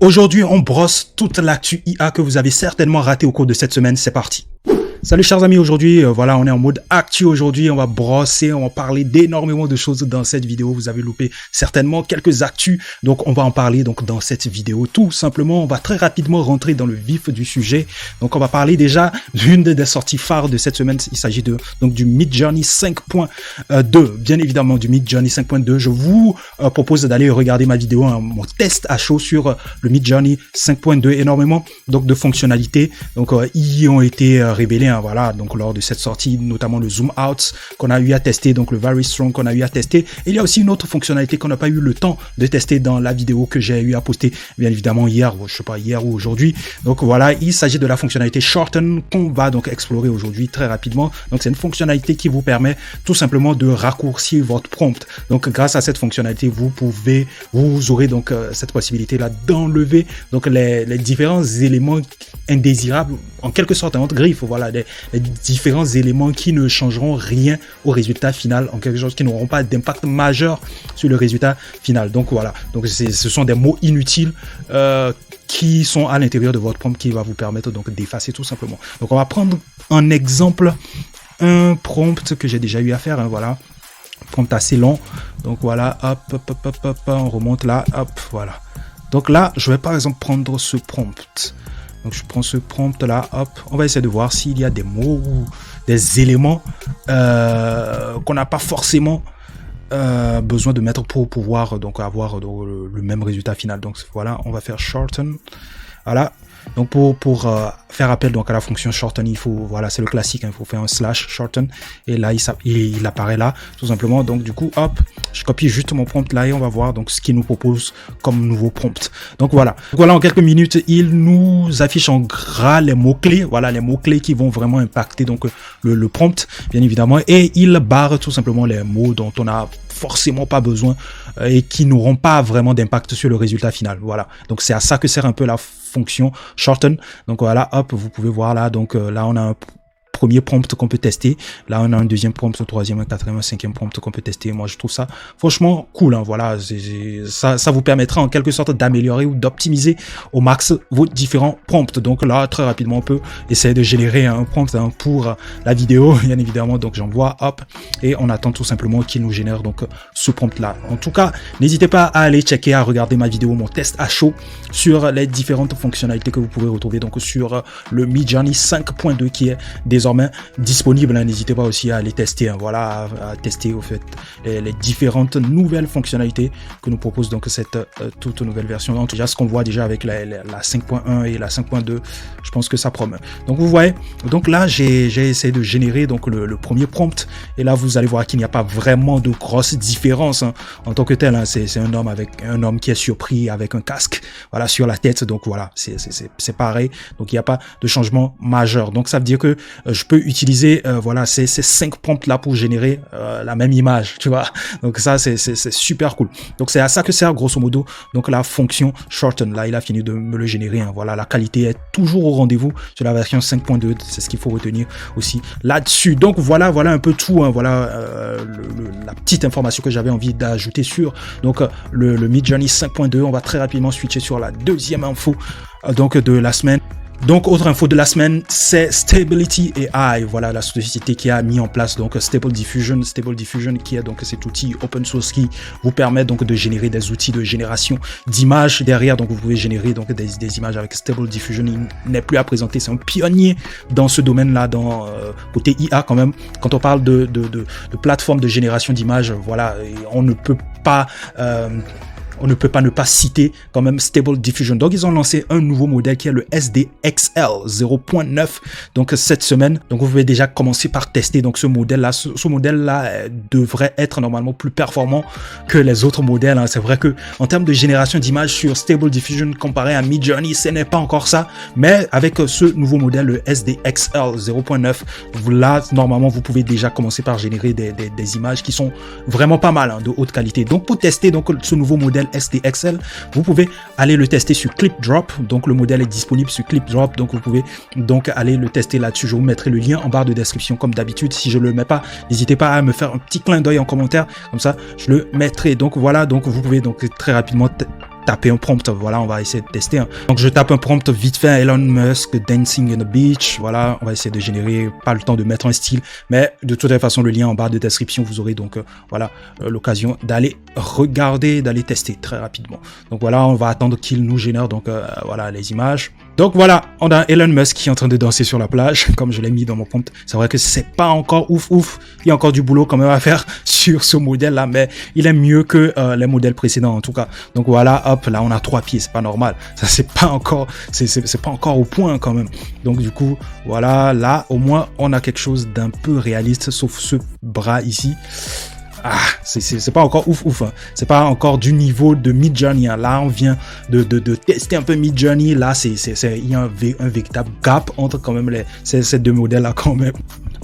Aujourd'hui, on brosse toute l'actu IA que vous avez certainement raté au cours de cette semaine. C'est parti. Salut chers amis, aujourd'hui, voilà, on est en mode actu aujourd'hui, on va brosser, on va parler d'énormément de choses dans cette vidéo. Vous avez loupé certainement quelques actus, donc on va en parler donc dans cette vidéo. Tout simplement, on va très rapidement rentrer dans le vif du sujet. Donc on va parler déjà d'une des sorties phares de cette semaine. Il s'agit de donc du Midjourney 5.2, bien évidemment du Midjourney 5.2. Je vous propose d'aller regarder ma vidéo, mon test à chaud sur le Midjourney 5.2. Énormément donc de fonctionnalités donc y ont été révélées. Voilà, donc lors de cette sortie, notamment le zoom out qu'on a eu à tester, donc le very strong qu'on a eu à tester. Et il y a aussi une autre fonctionnalité qu'on n'a pas eu le temps de tester dans la vidéo que j'ai eu à poster, bien évidemment hier, je sais pas, hier ou aujourd'hui. Donc voilà, il s'agit de la fonctionnalité shorten qu'on va donc explorer aujourd'hui très rapidement. Donc c'est une fonctionnalité qui vous permet tout simplement de raccourcir votre prompt. Donc grâce à cette fonctionnalité, vous aurez donc cette possibilité là d'enlever donc les différents éléments indésirables, en quelque sorte, entre griffes, voilà, les différents éléments qui ne changeront rien au résultat final, en quelque chose qui n'auront pas d'impact majeur sur le résultat final. Donc voilà, donc ce sont des mots inutiles qui sont à l'intérieur de votre prompt qui va vous permettre donc d'effacer tout simplement. Donc on va prendre un exemple, un prompt que j'ai déjà eu à faire, hein, voilà, prompt assez long. Donc voilà, hop, on remonte là, hop, voilà. Donc là, je vais par exemple prendre ce prompt. Donc je prends ce prompt là, hop, on va essayer de voir s'il y a des mots ou des éléments qu'on n'a pas forcément besoin de mettre pour pouvoir donc avoir le même résultat final. Donc voilà, on va faire shorten. Voilà. Donc pour faire appel donc à la fonction shorten, il faut, voilà, c'est le classique, hein, il faut faire un slash shorten et là il apparaît là tout simplement. Donc du coup hop, je copie juste mon prompt là et on va voir donc ce qu'il nous propose comme nouveau prompt. Donc voilà en quelques minutes il nous affiche en gras les mots clés, voilà les mots clés qui vont vraiment impacter donc le prompt bien évidemment, et il barre tout simplement les mots dont on a forcément pas besoin et qui n'auront pas vraiment d'impact sur le résultat final. Voilà, donc c'est à ça que sert un peu la fonction shorten. Donc voilà, hop, vous pouvez voir là, donc là on a un premier prompt qu'on peut tester, là on a un deuxième prompt, un troisième, un quatrième, un cinquième prompt qu'on peut tester. Moi je trouve ça franchement cool, hein, voilà, ça vous permettra en quelque sorte d'améliorer ou d'optimiser au max vos différents prompts. Donc là très rapidement on peut essayer de générer un prompt, hein, pour la vidéo bien évidemment. Donc j'envoie, hop, et on attend tout simplement qu'il nous génère donc ce prompt là. En tout cas, n'hésitez pas à aller checker, à regarder ma vidéo, mon test à chaud sur les différentes fonctionnalités que vous pouvez retrouver donc sur le Midjourney 5.2 qui est désormais disponible, hein. N'hésitez pas aussi à aller tester, hein, voilà, à tester au fait les différentes nouvelles fonctionnalités que nous propose donc cette toute nouvelle version. Donc déjà ce qu'on voit déjà avec la 5.1 et la 5.2, je pense que ça promet. Donc vous voyez, donc là j'ai essayé de générer donc le premier prompt et là vous allez voir qu'il n'y a pas vraiment de grosse différence, hein, en tant que tel, hein. C'est un homme qui est surpris avec un casque, voilà, sur la tête. Donc voilà, c'est pareil, donc il n'y a pas de changement majeur. Donc ça veut dire que je peux utiliser voilà ces 5 prompts là pour générer la même image, tu vois. Donc ça c'est super cool. Donc c'est à ça que sert grosso modo donc la fonction shorten. Là il a fini de me le générer, hein. Voilà, la qualité est toujours au rendez-vous sur la version 5.2, c'est ce qu'il faut retenir aussi là-dessus. Donc voilà un peu tout, hein. Voilà la petite information que j'avais envie d'ajouter sur donc le Midjourney 5.2. On va très rapidement switcher sur la deuxième info donc de la semaine. Donc, autre info de la semaine, c'est Stability AI. Voilà, la société qui a mis en place donc Stable Diffusion qui est donc cet outil open source qui vous permet donc de générer des outils de génération d'images derrière. Donc, vous pouvez générer donc des images avec Stable Diffusion. Il n'est plus à présenter. C'est un pionnier dans ce domaine-là, dans côté IA quand même. Quand on parle de plateforme de génération d'images, voilà, on ne peut pas ne pas citer quand même Stable Diffusion. Donc ils ont lancé un nouveau modèle qui est le SDXL 0.9 donc cette semaine. Donc vous pouvez déjà commencer par tester donc ce modèle là. Ce modèle là devrait être normalement plus performant que les autres modèles, hein. C'est vrai que en termes de génération d'images sur Stable Diffusion comparé à Midjourney, ce n'est pas encore ça, mais avec ce nouveau modèle le SDXL 0.9, là normalement vous pouvez déjà commencer par générer des images qui sont vraiment pas mal, hein, de haute qualité. Donc pour tester donc ce nouveau modèle SDXL, vous pouvez aller le tester sur ClipDrop. Donc le modèle est disponible sur ClipDrop, donc vous pouvez donc aller le tester là-dessus. Je vous mettrai le lien en barre de description comme d'habitude. Si je le mets pas, n'hésitez pas à me faire un petit clin d'œil en commentaire, comme ça je le mettrai. Donc voilà, donc vous pouvez donc très rapidement taper un prompt. Voilà, on va essayer de tester. Hein. Donc, je tape un prompt vite fait, Elon Musk, Dancing on the Beach. Voilà, on va essayer de générer, pas le temps de mettre un style, mais de toute façon, le lien en barre de description, vous aurez donc, voilà, l'occasion d'aller regarder, d'aller tester très rapidement. Donc, voilà, on va attendre qu'il nous génère, donc, voilà, les images. Donc, voilà, on a Elon Musk qui est en train de danser sur la plage, comme je l'ai mis dans mon prompt. C'est vrai que c'est pas encore ouf. Il y a encore du boulot quand même à faire sur ce modèle-là, mais il est mieux que les modèles précédents, en tout cas. Donc, voilà, hop, là, on a 3 pieds, c'est pas normal. Ça, c'est pas encore au point quand même. Donc, du coup, voilà, là, au moins, on a quelque chose d'un peu réaliste, sauf ce bras ici. Ah, c'est pas encore ouf, hein. C'est pas encore du niveau de Midjourney, hein. Là, on vient de tester un peu Midjourney. Là, il y a un véritable gap entre quand même ces deux modèles-là quand même.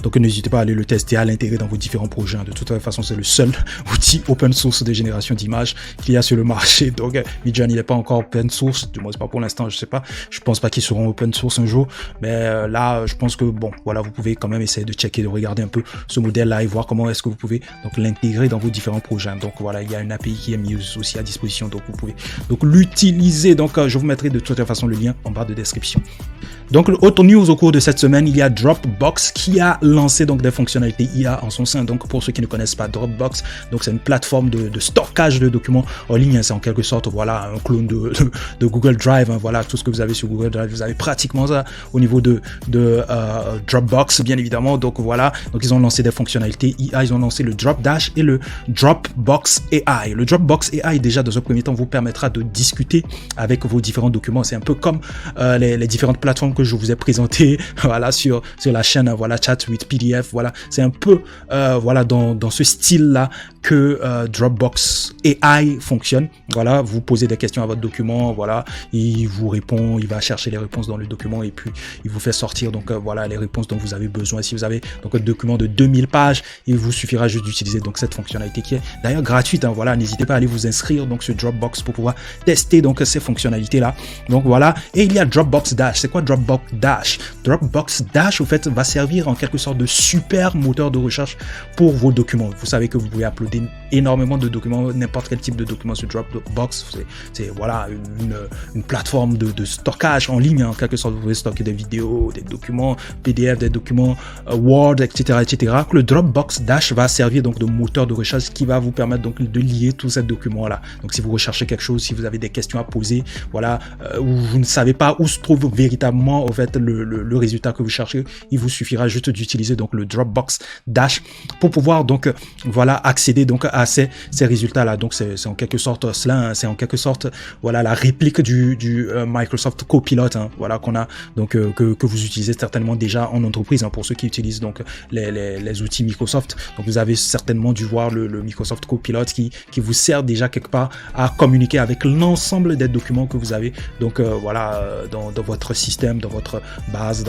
Donc, n'hésitez pas à aller le tester, à l'intégrer dans vos différents projets. De toute façon, c'est le seul outil open source de génération d'images qu'il y a sur le marché. Donc, Midjourney n'est pas encore open source. Du moins, c'est pas pour l'instant, je sais pas. Je pense pas qu'ils seront open source un jour. Mais là, je pense que, bon, voilà, vous pouvez quand même essayer de checker, de regarder un peu ce modèle-là et voir comment est-ce que vous pouvez donc l'intégrer dans vos différents projets. Donc, voilà, il y a une API qui est mise aussi à disposition. Donc, vous pouvez donc l'utiliser. Donc, je vous mettrai de toute façon le lien en barre de description. Donc, autre news au cours de cette semaine, il y a Dropbox qui a lancé donc des fonctionnalités IA en son sein. Donc, pour ceux qui ne connaissent pas Dropbox, donc c'est une plateforme de stockage de documents en ligne. C'est en quelque sorte, voilà, un clone de Google Drive. Hein. Voilà, tout ce que vous avez sur Google Drive, vous avez pratiquement ça au niveau de Dropbox, bien évidemment. Donc, voilà. Donc, ils ont lancé des fonctionnalités IA. Ils ont lancé le Dropdash et le Dropbox AI. Le Dropbox AI, déjà, dans un premier temps, vous permettra de discuter avec vos différents documents. C'est un peu comme les différentes plateformes que je vous ai présenté, voilà, sur la chaîne, voilà, Chat with PDF, voilà, c'est un peu, voilà, dans ce style-là que Dropbox AI fonctionne. Voilà, vous posez des questions à votre document, voilà, il vous répond, il va chercher les réponses dans le document et puis il vous fait sortir donc voilà les réponses dont vous avez besoin. Si vous avez donc un document de 2000 pages, il vous suffira juste d'utiliser donc cette fonctionnalité qui est d'ailleurs gratuite. Hein, voilà, n'hésitez pas à aller vous inscrire donc sur Dropbox pour pouvoir tester donc ces fonctionnalités là. Donc voilà, et il y a Dropbox Dash. C'est quoi Dropbox Dash? Dropbox Dash, au fait, va servir en quelque sorte de super moteur de recherche pour vos documents. Vous savez que vous pouvez uploader énormément de documents, n'importe quel type de document sur Dropbox. C'est voilà une plateforme de stockage en ligne. En quelque sorte, vous pouvez stocker des vidéos, des documents PDF, des documents Word, etc., etc. Le Dropbox Dash va servir donc de moteur de recherche qui va vous permettre donc de lier tous ces documents-là. Donc, si vous recherchez quelque chose, si vous avez des questions à poser, voilà, ou vous ne savez pas où se trouve véritablement en fait le résultat que vous cherchez, il vous suffira juste d'utiliser donc le Dropbox Dash pour pouvoir donc voilà accéder donc à ces résultats là. Donc c'est en quelque sorte cela, hein, c'est en quelque sorte voilà la réplique du Microsoft Copilot, hein, voilà qu'on a donc que vous utilisez certainement déjà en entreprise, hein, pour ceux qui utilisent donc les outils Microsoft. Donc vous avez certainement dû voir le Microsoft Copilot qui vous sert déjà quelque part à communiquer avec l'ensemble des documents que vous avez donc voilà dans votre système, dans votre base,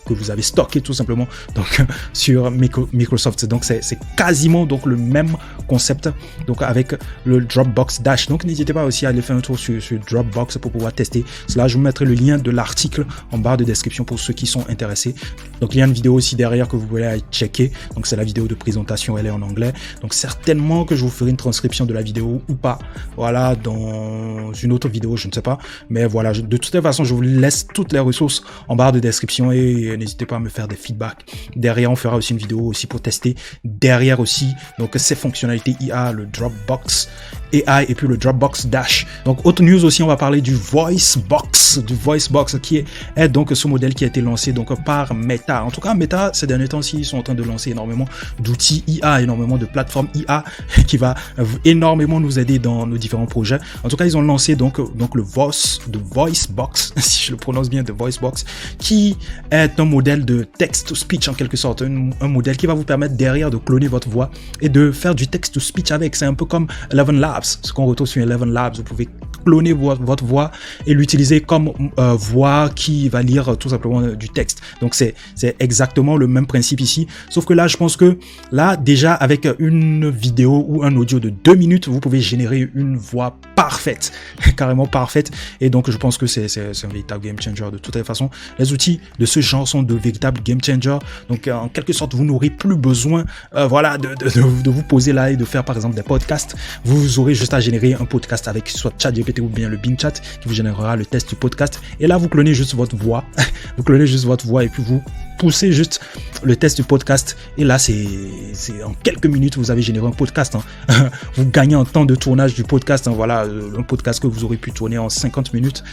que vous avez stocké tout simplement donc sur Microsoft. Donc c'est quasiment donc le même concept donc avec le Dropbox Dash. Donc n'hésitez pas aussi à aller faire un tour sur Dropbox pour pouvoir tester cela. Je vous mettrai le lien de l'article en barre de description pour ceux qui sont intéressés. Donc il y a une vidéo aussi derrière que vous pouvez aller checker. Donc c'est la vidéo de présentation, elle est en anglais. Donc certainement que je vous ferai une transcription de la vidéo ou pas. Voilà, dans une autre vidéo, je ne sais pas. Mais voilà, de toute façon, je vous laisse toutes les ressources en barre de description et n'hésitez pas à me faire des feedbacks. Derrière, on fera aussi une vidéo aussi pour tester. Derrière aussi, donc ces fonctionnalités IA, le Dropbox AI et puis le Dropbox Dash. Donc autre news aussi, on va parler du VoiceBox, qui est donc ce modèle qui a été lancé donc par Meta. En tout cas, Meta ces derniers temps-ci, ils sont en train de lancer énormément d'outils IA, énormément de plateformes IA qui va énormément nous aider dans nos différents projets. En tout cas, ils ont lancé donc le VoiceBox, si je le prononce bien, de VoiceBox, qui est un modèle de text-to-speech en quelque sorte, un modèle qui va vous permettre derrière de cloner votre voix et de faire du text-to-speech avec. C'est un peu comme Eleven Labs, ce qu'on retrouve sur Eleven Labs. Vous pouvez cloner votre voix et l'utiliser comme voix qui va lire tout simplement du texte. Donc c'est exactement le même principe ici, sauf que là je pense que là déjà avec une vidéo ou un audio de 2 minutes, vous pouvez générer une voix parfaite, carrément parfaite, et donc je pense que c'est un véritable game changer. De toute façon, les outils de ce genre sont de véritables game changers. Donc en quelque sorte, vous n'aurez plus besoin voilà de vous poser là et de faire par exemple des podcasts. Vous aurez juste à générer un podcast avec soit ChatGPT GPT ou bien le Bing Chat qui vous générera le test du podcast. Et là, vous clonez juste votre voix. Vous clonez juste votre voix et puis vous poussez juste le test du podcast. Et là, c'est en quelques minutes, vous avez généré un podcast. Hein. Vous gagnez en temps de tournage du podcast. Hein. Voilà, un podcast que vous aurez pu tourner en 50 minutes.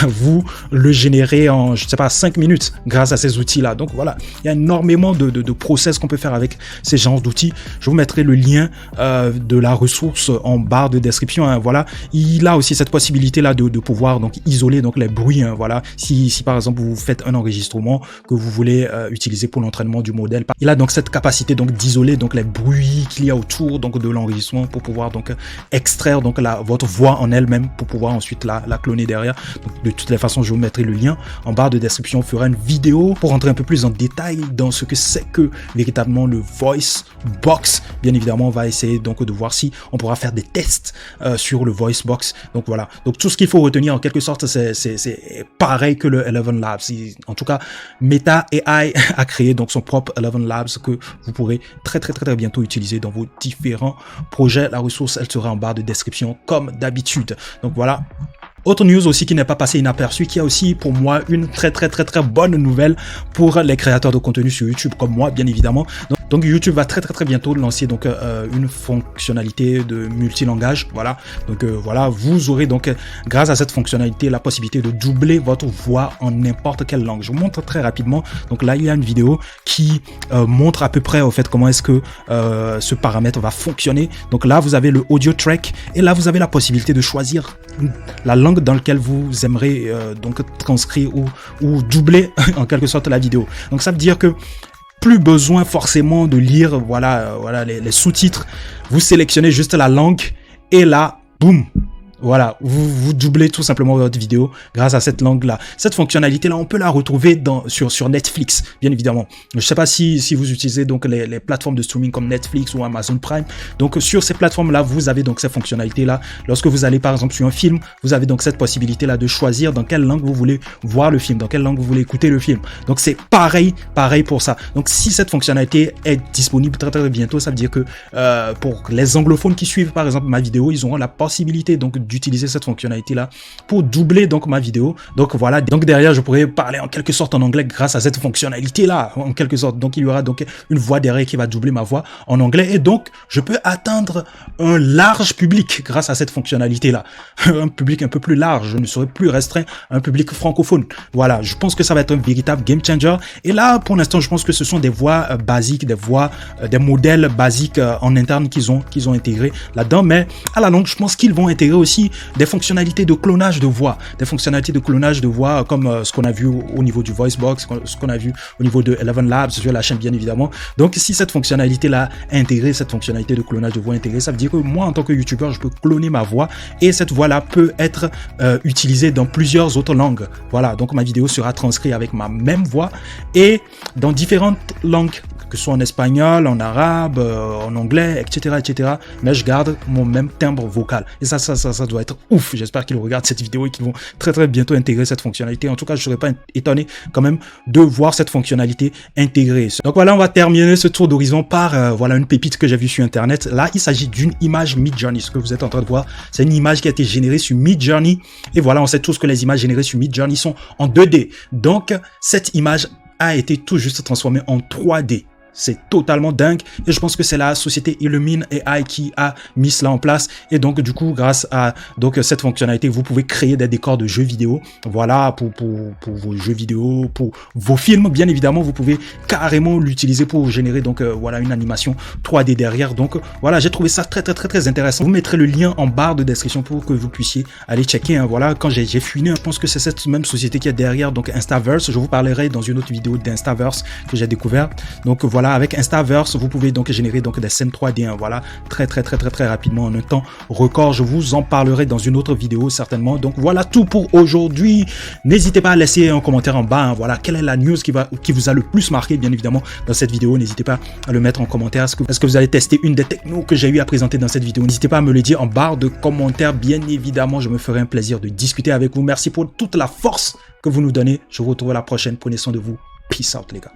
Vous le générez en, je sais pas, 5 minutes grâce à ces outils-là. Donc voilà, il y a énormément de process qu'on peut faire avec ces genres d'outils. Je vous mettrai le lien de la ressource en barre de description. Hein. Voilà, il a aussi cette possibilité-là de pouvoir donc isoler donc les bruits. Hein. Voilà, si par exemple vous faites un enregistrement que vous voulez utiliser pour l'entraînement du modèle, il a donc cette capacité donc d'isoler donc les bruits qu'il y a autour donc de l'enregistrement pour pouvoir donc extraire donc votre voix en elle-même pour pouvoir ensuite la cloner derrière. Donc, de toutes les façons, je vous mettrai le lien en barre de description. On fera une vidéo pour rentrer un peu plus en détail dans ce que c'est que véritablement le Voice Box. Bien évidemment, on va essayer donc de voir si on pourra faire des tests sur le Voice Box. Donc voilà. Donc tout ce qu'il faut retenir en quelque sorte, c'est pareil que le Eleven Labs. En tout cas, Meta AI a créé donc son propre Eleven Labs que vous pourrez très bientôt utiliser dans vos différents projets. La ressource, elle sera en barre de description comme d'habitude. Donc voilà. Autre news aussi qui n'est pas passé inaperçu, qui a aussi pour moi une très bonne nouvelle pour les créateurs de contenu sur YouTube comme moi, bien évidemment. Donc YouTube va très bientôt lancer donc une fonctionnalité de multilangage. Voilà. Donc voilà, vous aurez donc grâce à cette fonctionnalité la possibilité de doubler votre voix en n'importe quelle langue. Je vous montre très rapidement. Donc là, il y a une vidéo qui montre à peu près au fait comment est-ce que ce paramètre va fonctionner. Donc là, vous avez le audio track et là, vous avez la possibilité de choisir la langue dans laquelle vous aimeriez donc transcrire ou doubler en quelque sorte la vidéo. Donc ça veut dire que plus besoin forcément de lire voilà les sous-titres. Vous sélectionnez juste la langue et là, boum. Voilà, vous doublez tout simplement votre vidéo grâce à cette langue-là. Cette fonctionnalité-là, on peut la retrouver sur Netflix, bien évidemment. Je ne sais pas si vous utilisez donc les plateformes de streaming comme Netflix ou Amazon Prime. Donc sur ces plateformes-là, vous avez donc cette fonctionnalité-là. Lorsque vous allez par exemple sur un film, vous avez donc cette possibilité-là de choisir dans quelle langue vous voulez voir le film, dans quelle langue vous voulez écouter le film. Donc c'est pareil pour ça. Donc si cette fonctionnalité est disponible très bientôt, ça veut dire que pour les anglophones qui suivent par exemple ma vidéo, ils auront la possibilité donc d'utiliser cette fonctionnalité là pour doubler donc ma vidéo. Donc voilà, donc derrière je pourrais parler en quelque sorte en anglais grâce à cette fonctionnalité là en quelque sorte. Donc il y aura donc une voix derrière qui va doubler ma voix en anglais et donc je peux atteindre un large public grâce à cette fonctionnalité là, un public un peu plus large. Je ne serai plus restreint à un public francophone. Voilà, je pense que ça va être un véritable game changer. Et là pour l'instant je pense que ce sont des voix basiques, des modèles basiques en interne qu'ils ont intégrés là-dedans, mais à la longue je pense qu'ils vont intégrer aussi des fonctionnalités de clonage de voix, comme ce qu'on a vu au niveau du Voicebox, ce qu'on a vu au niveau de Eleven Labs sur la chaîne bien évidemment. Donc si cette fonctionnalité là intégrée, cette fonctionnalité de clonage de voix intégrée, ça veut dire que moi en tant que youtubeur je peux cloner ma voix et cette voix là peut être utilisée dans plusieurs autres langues. Voilà, donc ma vidéo sera transcrite avec ma même voix et dans différentes langues, que ce soit en espagnol, en arabe, en anglais, etc. Mais je garde mon même timbre vocal. Et ça doit être ouf. J'espère qu'ils regardent cette vidéo et qu'ils vont très bientôt intégrer cette fonctionnalité. En tout cas, je ne serais pas étonné quand même de voir cette fonctionnalité intégrée. Donc voilà, on va terminer ce tour d'horizon par voilà une pépite que j'ai vue sur Internet. Là, il s'agit d'une image Midjourney. Ce que vous êtes en train de voir, c'est une image qui a été générée sur Midjourney. Et voilà, on sait tous que les images générées sur Midjourney sont en 2D. Donc, cette image a été tout juste transformée en 3D. C'est totalement dingue et je pense que c'est la société Illumine AI qui a mis cela en place et donc du coup grâce à donc cette fonctionnalité vous pouvez créer des décors de jeux vidéo. Voilà, pour vos jeux vidéo, pour vos films bien évidemment, vous pouvez carrément l'utiliser pour générer donc voilà une animation 3D derrière. Donc voilà, j'ai trouvé ça très intéressant. Vous mettrez le lien en barre de description pour que vous puissiez aller checker hein. Voilà, quand j'ai fouiné, je pense que c'est cette même société qui est derrière donc Instaverse. Je vous parlerai dans une autre vidéo d'Instaverse que j'ai découvert. Donc voilà, avec Instaverse, vous pouvez donc générer donc des scènes 3D, hein, voilà, très rapidement en un temps record. Je vous en parlerai dans une autre vidéo certainement. Donc voilà tout pour aujourd'hui. N'hésitez pas à laisser un commentaire en bas. Hein, voilà, quelle est la news qui vous a le plus marqué, bien évidemment, dans cette vidéo. N'hésitez pas à le mettre en commentaire. Est-ce que vous allez tester une des technos que j'ai eu à présenter dans cette vidéo? N'hésitez pas à me le dire en barre de commentaires. Bien évidemment, je me ferai un plaisir de discuter avec vous. Merci pour toute la force que vous nous donnez. Je vous retrouve à la prochaine. Prenez soin de vous. Peace out, les gars.